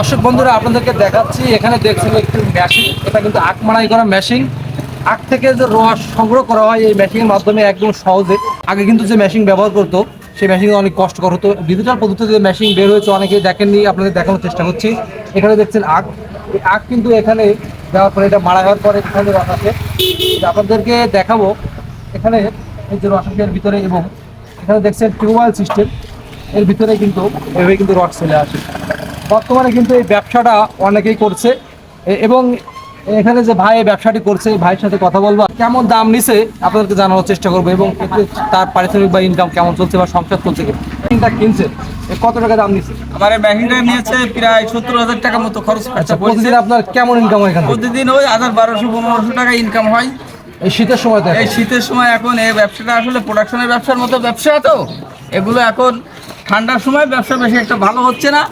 দর্শক বন্ধুরা আপনাদেরকে দেখাচ্ছি, এখানে দেখছেন একটি মেশিন। এটা কিন্তু আখ মাড়াই করা মেশিন। আখ থেকে যে রস সংগ্রহ করা হয় এই মেশিনের মাধ্যমে একদম সহজে। আগে কিন্তু যে মেশিন ব্যবহার করতো সেই মেশিন অনেক কষ্টকর হতো। ডিজিটাল পদ্ধতিতে যে মেশিন বের হয়েছে অনেকেই দেখেননি, আপনাদের দেখানোর চেষ্টা করছি। এখানে দেখছেন আখ, এই আখ কিন্তু এখানে দেওয়ার পরে এটা মাড়াই হওয়ার পরে এখানে রস আছে। আপনাদেরকে দেখাবো এখানে এই যে রসের ভিতরে, এবং এখানে দেখছেন টিউবওয়েল সিস্টেম, এর ভিতরে কিন্তু এভাবে কিন্তু রড চলে আসে। বর্তমানে কিন্তু এই ব্যবসাটা অনেকেই করছে, এবং এখানে যে ভাই এই ব্যবসাটি করছে এই ভাইয়ের সাথে কথা বলবো, কেমন দাম নিছে আপনাদেরকে জানানোর চেষ্টা করবো, এবং এতে তার পারিশ্রমিক বা ইনকাম কেমন চলছে বা সংসার চলছে কিনা কিনছে কত টাকা দাম নিচ্ছে। আমার এই মেশিনটা নিয়েছে প্রায় 70,000 টাকা মতো খরচ। আচ্ছা, প্রতিদিন আপনার কেমন ইনকাম হয় এখানে? প্রতিদিন ওই 1200-1500 টাকা ইনকাম হয় এই শীতের সময়? এই শীতের সময় এখন এই ব্যবসাটা আসলে প্রোডাকশনের ব্যবসার মতো ব্যবসা, তো এগুলো এখন ঠান্ডার সময় ব্যবসা বেশি একটা ভালো হচ্ছে না,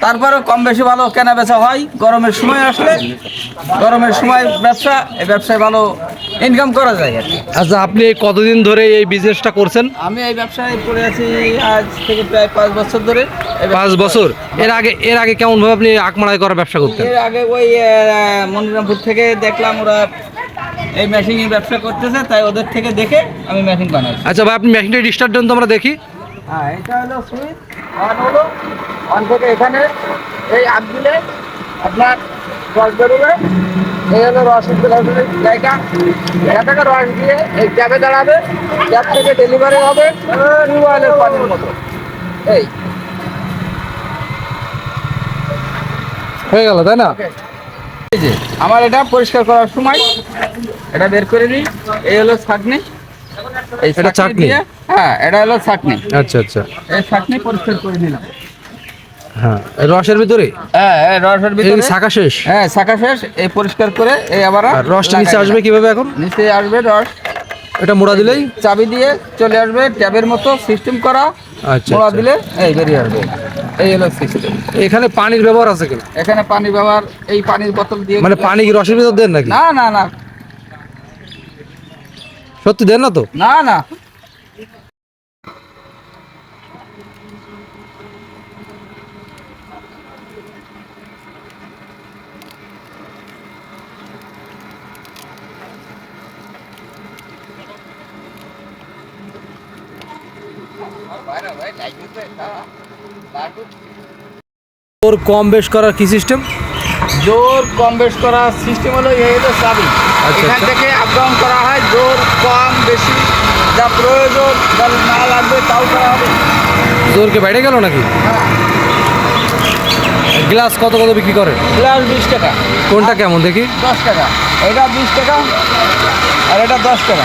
তারপরেও কম বেশি ভালো কেনা বেচা হয়। গরমের সময় আসলে গরমের সময় ব্যবসা, এই ব্যবসায় ভালো ইনকাম করা যায় আর কি। আচ্ছা, আপনি কতদিন ধরে এই বিজনেসটা করছেন? আমি এই ব্যবসায় পড়ে আছি আজ থেকে প্রায় 5 বছর ধরে। 5 বছর? এর আগে কেমন ভাবে আপনি আখ মাড়াই করার ব্যবসা করতেন? এর আগে ওই মনিরামপুর থেকে দেখলাম ওরা এই মেশিনের ব্যবসা করতেছে, তাই ওদের থেকে দেখে আমি মেশিন বানাইছি। আচ্ছা ভাই, আপনি মেশিনটা স্টার্ট দেন তো আমরা দেখি। হ্যাঁ, এটা হলো সুইচ অন থেকে এখানে এই আপ দিলে আপনার রস বেরোবে। এই হলো রসের জায়গা, এখান থেকে রস দিয়ে এই ক্যাবে দাঁড়াবে, ক্যাব থেকে ডেলিভারি হবে টিউবওয়েলের পানির মতো। এই হয়ে গেল, তাই না? এই যে আমার এটা পরিষ্কার করার সময় এটা বের করে নিই। এই হলো ছাঁকনি, এই এটা ছাঁকনি? দিয়ে, হ্যাঁ এটা হলো ছাঁকনি। আচ্ছা আচ্ছা, এই ছাঁকনি পরিষ্কার করে দিলাম। হ্যাঁ, রসের ভিতরে? হ্যাঁ, রসের ভিতরে শাখা শেষ? হ্যাঁ, শাখা শেষ। এই পরিষ্কার করে এই আবার রসটা নিচে আসবে কিভাবে এখন? নিচে আসবে রস, এটা মোড়া দিলেই চাবি দিয়ে চলে আসবে, ট্যাবের মতো সিস্টেম করা। আচ্ছা, মোড়া দিলে এই বেরিয়ে আসবে। এই হলো সিস্টেম। এখানে পানির ব্যবহার আছে কিনা? এখানে পানি ব্যবহার, এই পানির বোতল দিয়ে। মানে পানি কি রসের ভিতর দেন নাকি? না না না সত্যি দেন না তো? না না ওর কম বেশ করার কি সিস্টেম? জোর কম বেশ করা সিস্টেম হলো এই হলো চাবি। আচ্ছা, এখান আচ্ছা। থেকে আপ ডাউন করা হয়, জোর কম বেশি যা প্রয়োজন, যা না লাগবে তাও করা হবে। জোরকে বাইরে গেল নাকি? হ্যাঁ, গ্লাস কত কত বিক্রি করে? গ্লাস 20 টাকা। কোনটা কেমন দেখি? 10 টাকা। এটা 20 টাকা আর এটা 10 টাকা।